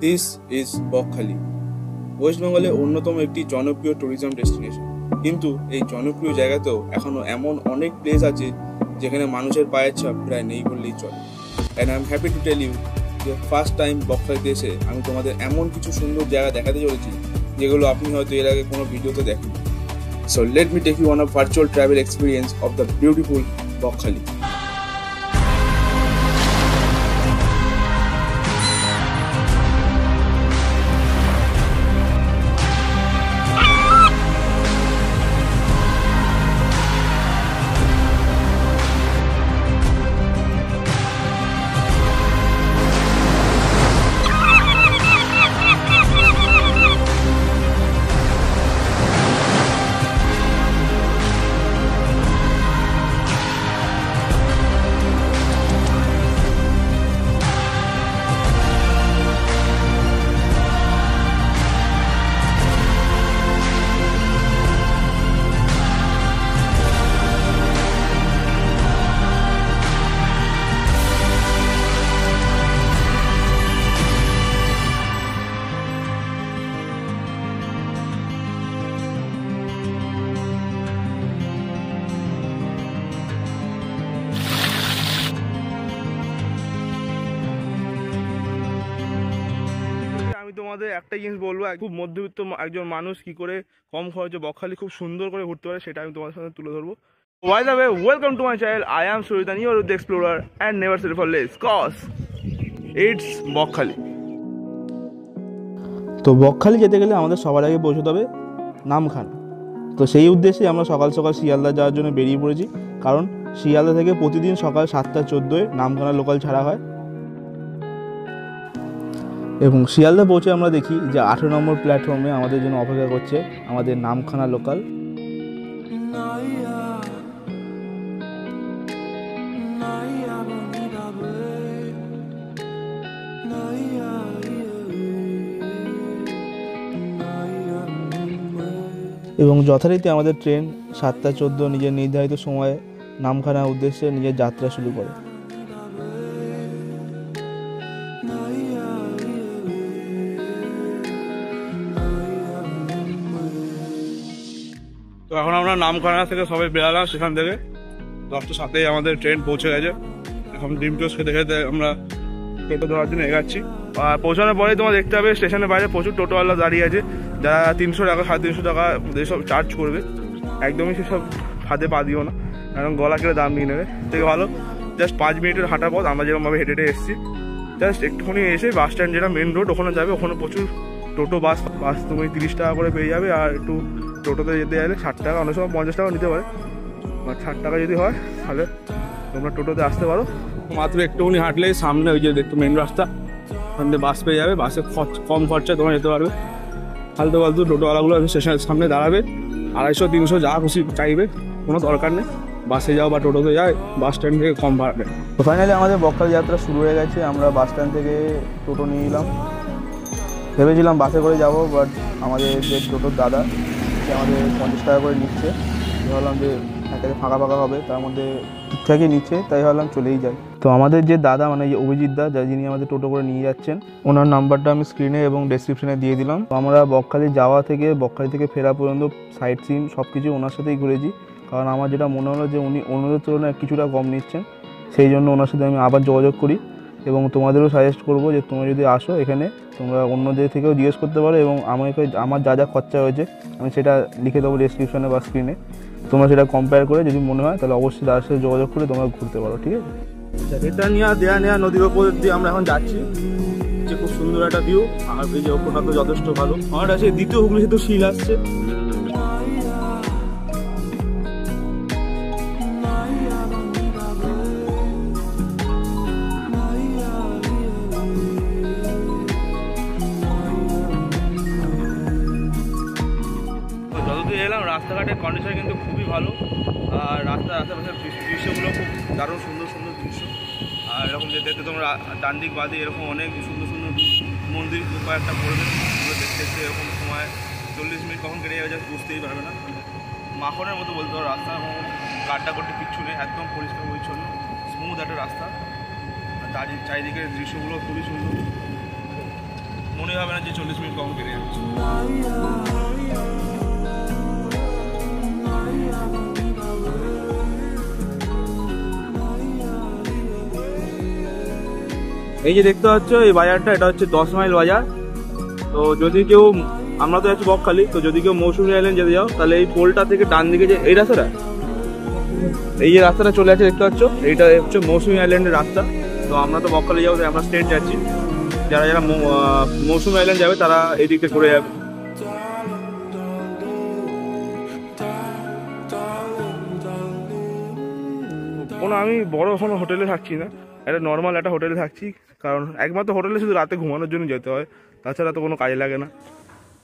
This is Bakkhali, West বেঙ্গলের অন্যতম একটি জনপ্রিয় ট্যুরিজম ডেস্টিনেশন। কিন্তু এই জনপ্রিয় জায়গাতেও এখনও এমন অনেক প্লেস আছে যেখানে মানুষের পায়ের ছাপ প্রায় নেই বললেই চলে। And I am happy to tell you যে ফার্স্ট টাইম বকখালিতে এসে আমি তোমাদের এমন কিছু সুন্দর জায়গা দেখাতে চলেছি যেগুলো আপনি হয়তো এর আগে কোনো ভিডিওতে দেখেন। So let me take you on a virtual travel experience of the beautiful Bakkhali. আমি তোমাদের একটা জিনিস বলবো, খুব মধ্যবিত্ত একজন মানুষ কি করে কম খরচে বকখালি খুব সুন্দর করে ঘুরতে পারে সেটা আমি তোমাদের সাথে তুলে ধরবো। By the way, welcome to my channel. I am Suritan, your the explorer and never settle for less cause it's Bakkhali. তো বকখালি যেতে গেলে আমাদের সবার আগে পৌঁছতে হবে নামখানা। তো সেই উদ্দেশ্যে আমরা সকাল সকাল শিয়ালদা যাওয়ার জন্য বেরিয়ে পড়েছি, কারণ শিয়ালদা থেকে প্রতিদিন সকাল 7:14 নামখানা লোকাল ছাড়া হয়। এবং শিয়ালদা পৌঁছে আমরা দেখি যে 18 নম্বর প্ল্যাটফর্মে আমাদের জন্য অপেক্ষা করছে আমাদের নামখানা লোকাল। এবং যথারীতি আমাদের ট্রেন 7:14 নিজের নির্ধারিত সময়ে নামখানার উদ্দেশ্যে নিজের যাত্রা শুরু করে। তো এখন আমরা নামখানা থেকে সবাই বেরালাম, সেখান থেকে 10:07 আমাদের ট্রেন পৌঁছে গেছে। এখন ডিম টোস্ট খেতে খেতে আমরা টোটো ধরার জন্য এগাচ্ছি। আর পৌঁছানোর পরেই তোমার দেখতে হবে স্টেশনের বাইরে প্রচুর টোটোওয়ালা দাঁড়িয়ে আছে, যারা 300 টাকা 350 টাকা যেসব চার্জ করবে একদমই সেসব ফাঁদে পা দিও না, কারণ গলা কেটে দাম নিয়ে নেবে। থেকে ভালো জাস্ট 5 মিনিটের হাঁটা পথ, আমরা যেরকমভাবে হেঁটে হেঁটে এসেছি, জাস্ট একটুখানি এসে বাস স্ট্যান্ড যেটা মেন রোড ওখানে যাবে, ওখানে প্রচুর টোটো বাস তুমি 30 টাকা করে পেয়ে যাবে। আর একটু টোটোতে যেতে গেলে 60 টাকা, অনেক সময় 50 টাকা নিতে পারে, আর 60 টাকা যদি হয় তাহলে তোমরা টোটোতে আসতে পারো। মাত্র একটুখানি হাঁটলেই সামনে ওই যে দেখতো মেন রাস্তা, ওখান থেকে বাস পেয়ে যাবে। বাসে কম খরচা তোমরা যেতে পারবে। ফালতু ফালতু টোটোওয়ালাগুলো স্টেশনের সামনে দাঁড়াবে, 250-300 যা খুশি চাইবে, কোনো দরকার নেই। বাসে যাও বা টোটোতে যাও, বাস স্ট্যান্ড থেকে কম ভাড়া নেয়। তো ফাইনালি আমাদের বকখালি যাত্রা শুরু হয়ে গেছে। আমরা বাস স্ট্যান্ড থেকে টোটো নিয়ে নিলাম। ভেবেছিলাম বাসে করে যাব, বাট আমাদের যে টোটোর দাদা সে আমাদের 50 টাকা করে নিচ্ছে। ভাবলাম যে একেবারে ফাঁকা ফাঁকা হবে, তার মধ্যে ঠিকঠাকই নিচ্ছে, তাই ভাবলাম চলেই যাই। তো আমাদের যে দাদা মানে অভিজিৎ দা, যিনি আমাদের টোটো করে নিয়ে যাচ্ছেন, ওনার নাম্বারটা আমি স্ক্রিনে এবং ডেসক্রিপশনে দিয়ে দিলাম। তো আমরা বকখালি যাওয়া থেকে বকখালি থেকে ফেরা পর্যন্ত সাইট সিন সব কিছু ওনার সাথেই ঘুরেছি, কারণ আমার যেটা মনে হলো যে উনি অন্যদের তুলনায় কিছুটা কম নিচ্ছেন, সেই জন্য ওনার সাথে আমি আবার যোগাযোগ করি। এবং তোমাদেরও সাজেস্ট করবো যে তোমরা যদি আসো এখানে, তোমরা অন্যদের থেকেও জিজ্ঞেস করতে পারো, এবং আমার যা যা খরচা হয়েছে আমি সেটা লিখে দেবো ডেসক্রিপশনে বা স্ক্রিনে। তোমরা সেটা কম্পেয়ার করে যদি মনে হয় তাহলে অবশ্যই তার সাথে যোগাযোগ করে তোমরা ঘুরতে পারো, ঠিক আছে? এটা নিয়ে দেয়া নদীর ওপর দিয়ে আমরা এখন যাচ্ছি, যে খুব সুন্দর একটা ভিউ। আর এই যে ওপরটা তো যথেষ্ট ভালো। আমার কাছে দ্বিতীয় হুগলি সেতু শিল আসছে। এলাম, রাস্তাঘাটের কন্ডিশন কিন্তু খুবই ভালো, আর রাস্তার আশেপাশের দৃশ্যগুলো খুব দারুণ সুন্দর সুন্দর দৃশ্য। আর এরকম যেতে যেতে তোমরা ডান দিক বাদে এরকম অনেক সুন্দর সুন্দর মন্দির কয়েকটা পড়বে, এগুলো দেখতে দেখতে এরকম সময় 40 মিনিট কখন কেটে যাবে জাস্ট বুঝতেই পারবে না। মাখনের মতো বলতে পারো রাস্তা, এবং কাটটা করতে কিচ্ছু নেই, একদম পরিষ্কার পরিচ্ছন্ন স্মুথ একটা রাস্তা। চারিদিকের দৃশ্যগুলো খুবই সুন্দর। মনে হবে না যে 40 মিনিট কম কেটে যাচ্ছে। এই যে দেখতে পাচ্ছ এই বাজারটা, এটা হচ্ছে 10 মাইল বাজার। তো যদি কেউ, আমরা তো যাচ্ছি বকখালি, তো যদি কেউ মৌসুমী আইল্যান্ড যেতে যাও তাহলে এই পোলটা থেকে ডান দিকে যে এই রাস্তাটা, এই যে রাস্তাটা চলে আছে দেখতে পাচ্ছ, এইটা হচ্ছে মৌসুমী আইল্যান্ডের রাস্তা। তো আমরা তো বকখালি যাবো, তাই আমরা স্ট্রেট যাচ্ছি। যারা যারা মৌসুমী আইল্যান্ড যাবে তারা এই দিকটা ঘুরে যাবে। কোনো আমি বড় কোনো হোটেলে থাকছি না, একটা নর্মাল একটা হোটেলে থাকছি, কারণ একমাত্র হোটেলে শুধু রাতে ঘুমানোর জন্য যেতে হয়, তাছাড়া তো কোনো কাজে লাগে না।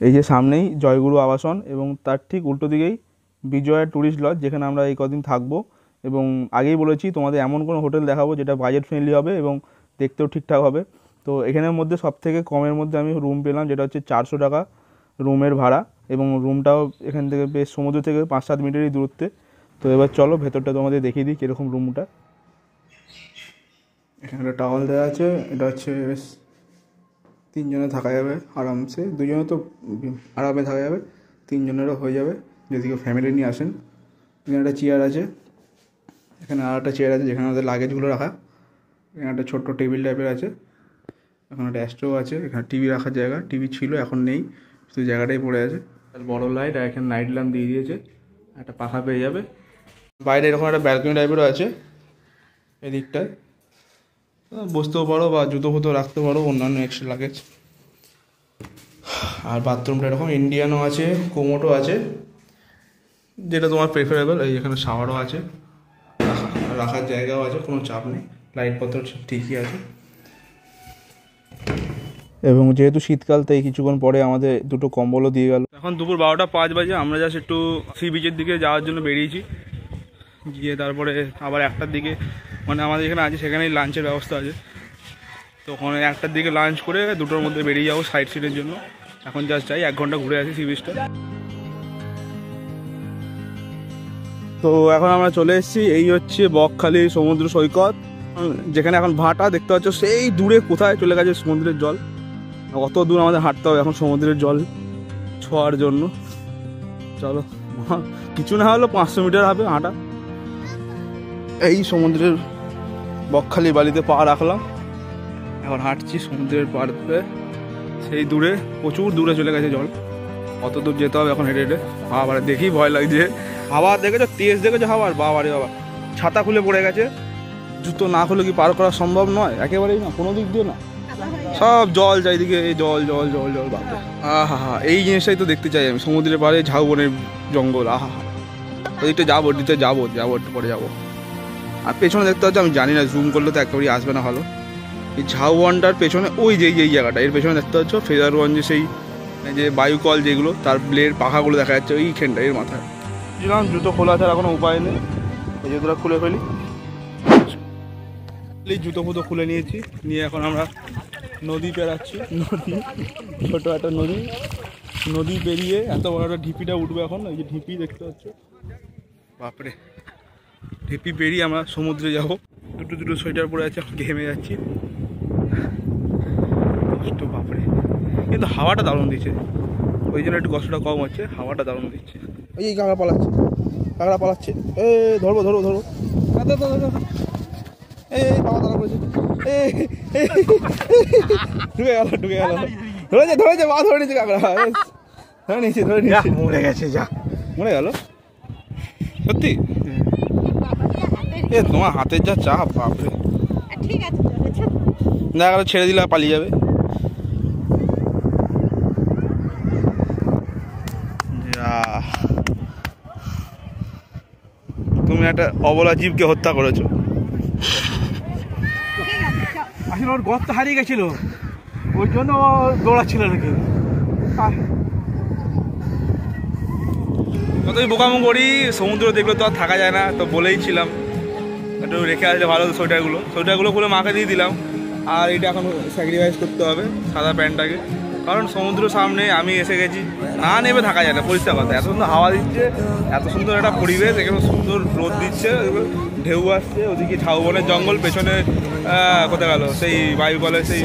এই যে সামনেই জয়গুরু আবাসন এবং তার ঠিক উল্টো দিকেই বিজয়া ট্যুরিস্ট লজ, যেখানে আমরা এই কদিন থাকবো। এবং আগেই বলেছি তোমাদের এমন কোনো হোটেল দেখাবো যেটা বাজেট ফ্রেন্ডলি হবে এবং দেখতেও ঠিকঠাক হবে। তো এখানের মধ্যে সবথেকে কমের মধ্যে আমি রুম পেলাম, যেটা হচ্ছে 400 টাকা রুমের ভাড়া, এবং রুমটাও এখান থেকে বেশ সমুদ্র থেকে 5-7 মিটারই দূরত্বে। তো এবার চলো ভেতরটা তোমাদের দেখিয়ে দিই কীরকম রুমটা। এখানে একটা টাওয়াল দেওয়া আছে, এটা হচ্ছে বেশ 3 জনে থাকা যাবে আরামসে, 2 জনে তো আরামে থাকা যাবে, 3 জনেরও হয়ে যাবে যদি কেউ ফ্যামিলি নিয়ে আসেন। এখানে একটা চেয়ার আছে, এখানে আর একটা চেয়ার আছে যেখানে আমাদের লাগেজগুলো রাখা। এখানে একটা ছোট্ট টেবিল টাইপের আছে, এখানে একটা স্টোভ আছে, এখানে টিভি রাখার জায়গা, টিভি ছিল এখন নেই, শুধু জায়গাটাই পড়ে আছে। বড় লাইট, আর এখানে নাইট ল্যাম্প দিয়ে দিয়েছে, একটা পাখা পেয়ে যাবে। বাইরে এরকম একটা ব্যালকনি টাইপেরও আছে এদিকটায়, বসতেও পারো বা জুতো ফুতো রাখতে পারো, অন্যান্য এক্সট্রা লাগেজ। আর বাথরুমটা এরকম ইন্ডিয়ানও আছে, কোমোটও আছে, যেটা তোমার প্রেফারেবল। এই এখানে শাওয়ারও আছে, রাখার জায়গাও আছে, কোনো চাপ নেই, লাইটপত্র ঠিকই আছে। এবং যেহেতু শীতকাল, তাই কিছুক্ষণ পরে আমাদের 2টো কম্বলও দিয়ে গেল। এখন দুপুর 12টা 5 বাজে, আমরা জাস্ট একটু সি বিচের দিকে যাওয়ার জন্য বেরিয়েছি, গিয়ে তারপরে আবার 1টার দিকে, মানে আমাদের এখানে আছে সেখানেই লাঞ্চের ব্যবস্থা আছে, তো ওখানে 1টার দিকে লাঞ্চ করে 2টোর মধ্যে বেরিয়ে যাবো সাইড সিনের জন্য। এখন জাস্ট যাই 1 ঘন্টা ঘুরে আসি সি বিচটা। তো এখন আমরা চলে এসেছি, এই হচ্ছে বকখালি সমুদ্র সৈকত, যেখানে এখন ভাটা দেখতে পাচ্ছ সেই দূরে কোথায় চলে গেছে সমুদ্রের জল। কত দূর আমাদের হাঁটতে হবে এখন সমুদ্রের জল ছোঁয়ার জন্য। চলো, কিছু না হলো 500 মিটার হবে হাঁটা। এই সমুদ্রের বকখালি বালিতে পা রাখলাম, এখন হাঁটছি সমুদ্রের পাড়ে, সেই দূরে প্রচুর দূরে চলে গেছে জল, কত দূর যেতে হবে এখন হেঁটে হেঁটে। আবার দেখি ভয় লাগছে, হাওয়া দেখেছো, তেজ দেখেছো হাওয়ার, বাবারে বাবা, ছাতা খুলে পড়ে গেছে, জুতো না খুলে কি পার করা সম্ভব নয়, একেবারেই না, কোনো দিক দিয়ে না, সব জল চারিদিকে, জল জল জল জল, বাপরে আহা হা। এই জিনিসটাই তো দেখতে চাই আমি, সমুদ্রের পাড়ে ঝাউবনের জঙ্গল, আহা হা। ওদিকটা যাবো, দিতে যাবো একটু পরে যাবো। আর পেছনে দেখতে হচ্ছে, আমি জানি না জুম করলে তো একেবারেই আসবে না ভালো। এই ঝাউবনটার পেছনে ওই যে এই জায়গাটা, এর পেছনে দেখতে পাচ্ছ ফেজারগঞ্জে সেই যে বায়ুকল যেগুলো, তার ব্লেড পাখাগুলো দেখা যাচ্ছে ওইখানটা, এর মাথায়। বুঝলাম জুতো খোলা ছাড়া কোনো উপায় নেই, এই জুতোটা খুলে ফেলি। জুতো ফুতো খুলে নিয়েছি, নিয়ে এখন আমরা নদী পেরাচ্ছি, নদী, ছোটো একটা নদী পেরিয়ে এত বড় একটা ঢিপিটা উঠবে এখন। এই যে ঢিপি দেখতে পাচ্ছ, বাপরে, ঢিপি পেরিয়ে আমরা সমুদ্রে যাবো। দুটো সোয়েটার পরে আছে, ঘেমে যাচ্ছি, কষ্ট বাপরে, কিন্তু হাওয়াটা দারুণ দিচ্ছে, ওই জন্য একটু কষ্টটা কম হচ্ছে, হাওয়াটা দারুণ দিচ্ছে। এই কাঁকড়া পালাচ্ছে, এ ধরবো, এই বাবা দাঁড়া করেছে, ঢুকে গেল, ধরেছে বা ধরে নিয়েছে কাঁকড়া, ধরে নিয়েছে, মরে গেল সত্যি। এ তোমার হাতের যা চাপ, বাপরে, দেখা গেল ছেড়ে দিলে পালিয়ে যাবে। তুমি একটা অবলা জীবকে হত্যা করেছো। আসলে ওর গর্ত হারিয়ে গেছিল, ওই জন্য ও দৌড়াচ্ছিল নাকি। কতই বোকামো করি, সমুদ্র দেখলে তো আর থাকা যায় না, তো বলেইছিলাম একটু রেখে আসলে ভালো। সোয়েটারগুলো খুলে মাকে দিয়ে দিলাম, আর এটা এখন স্যাক্রিফাইস করতে হবে সাদা প্যান্টটাকে, কারণ সমুদ্র সামনে আমি এসে গেছি, না নেবে থাকা যায় না, পরিষ্কার কথা। এত সুন্দর হাওয়া দিচ্ছে, এত সুন্দর একটা পরিবেশ, এখানে সুন্দর রোদ দিচ্ছে, ঢেউ আসছে, ওদিকে ঝাউবনের জঙ্গল, পেছনে কোথায় গেল সেই বায়ুকলের সেই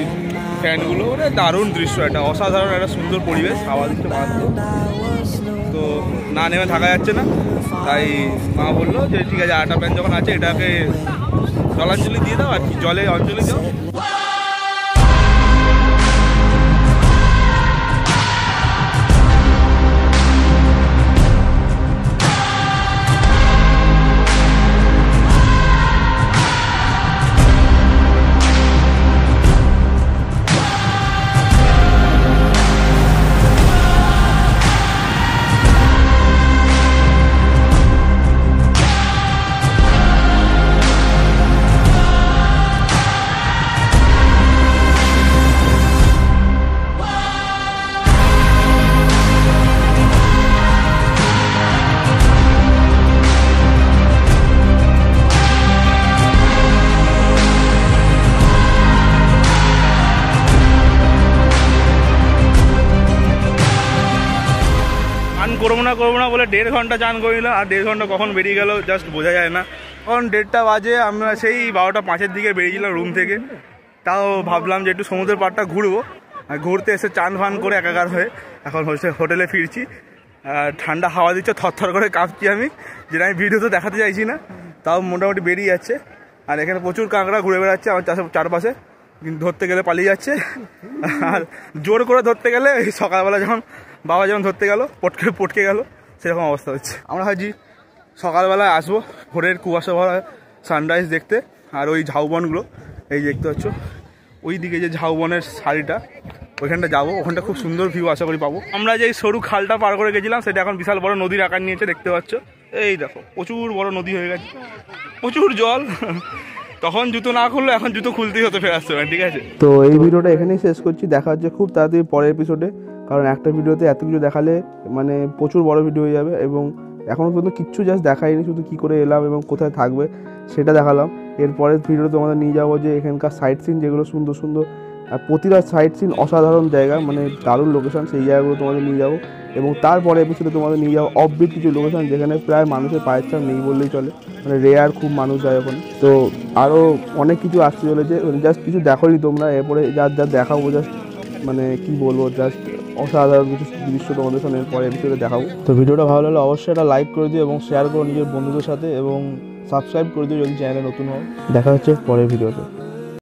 ফ্যানগুলো, মানে দারুণ দৃশ্য, একটা অসাধারণ একটা সুন্দর পরিবেশ, হাওয়া দিচ্ছে মাত্র। তো না নেমে থাকা যাচ্ছে না, তাই মা বললো যে ঠিক আছে আটা প্যান যখন আছে এটাকে জলাঞ্জলি দিয়ে দাও আর কি, জলে অঞ্জলি দাও। করবো না বলে 1.5 ঘন্টা চান করিলাম, আর 1.5 ঘন্টা কখন বেরিয়ে গেল জাস্ট বোঝা যায় না। তখন 1:30 বাজে, আমরা সেই 12টা 5-এর দিকে বেরিয়েছিলাম রুম থেকে। তাও ভাবলাম যে একটু সমুদ্রের পাড়টা ঘুরবো, আর ঘুরতে এসে চান ফান করে একাকার হয়ে এখন হোটেলে ফিরছি। ঠান্ডা হাওয়া দিচ্ছে, থরথর করে কাঁপছি আমি, যেটা আমি ভিডিওতে দেখাতে চাইছি না, তাও মোটামুটি বেরিয়ে যাচ্ছে। আর এখানে প্রচুর কাঁকড়া ঘুরে বেড়াচ্ছে আমার চারপাশে, কিন্তু ধরতে গেলে পালিয়ে যাচ্ছে। আর জোর করে ধরতে গেলে এই সকালবেলা যখন বাবা যখন ধরতে গেল পটকে গেল, সেরকম অবস্থা হচ্ছে। আমরা ভাবছি সকালবেলায় আসবো ভোরের কুয়াশা ভরা সানরাইজ দেখতে। আর ওই ঝাউবনগুলো এই দেখতে পাচ্ছ, ওই দিকে যে ঝাউবনের শাড়িটা, ওইখানটা যাবো, ওখানটা খুব সুন্দর ভিউ আশা করি পাবো। আমরা যে সরু খালটা পার করে গেছিলাম সেটা এখন বিশাল বড় নদীর আকার নিয়েছে, দেখতে পাচ্ছ। এই দেখো প্রচুর বড় নদী হয়ে গেছে, প্রচুর জল। তখন জুতো না খুললো, এখন জুতো খুলতেই হতে ফেরার সময়, ঠিক আছে। তো এই ভিডিওটা এখানেই শেষ করছি, দেখা হচ্ছে খুব তাড়াতাড়ি পরের এপিসোডে, কারণ একটা ভিডিওতে এত কিছু দেখালে মানে প্রচুর বড় ভিডিও হয়ে যাবে। এবং এখনও পর্যন্ত কিচ্ছু জাস্ট দেখাইনি, শুধু কী করে এলাম এবং কোথায় থাকবে সেটা দেখালাম। এরপরের ভিডিওতে তোমাদের নিয়ে যাবো যে এখানকার সাইট সিন যেগুলো সুন্দর সুন্দর, আর প্রতিটা সাইট সিন অসাধারণ জায়গা, মানে দারুণ লোকেশন, সেই জায়গাগুলো তোমাদের নিয়ে যাবো। এবং তারপরে এপিসোডে তোমাদের নিয়ে যাবো অফবিট কিছু লোকেশন যেখানে প্রায় মানুষের পায়ের ছাপ নেই বললেই চলে, মানে রেয়ার খুব মানুষ যায় ওখানে। তো আরও অনেক কিছু আসতে চলেছে, জাস্ট কিছু দেখোনি তোমরা, এরপরে যা দেখাবো জাস্ট মানে কি বলবো, জাস্ট অসাধারণ কিছু দৃশ্য তোমাদের সামনে পরে এপিসোডে দেখাবো। তো ভিডিওটা ভালো লাগলে অবশ্যই একটা লাইক করে দিও এবং শেয়ার করো নিজের বন্ধুদের সাথে, এবং সাবস্ক্রাইব করে দিও যদি চ্যানেলে নতুন হয়। দেখা হচ্ছে পরের ভিডিওতে।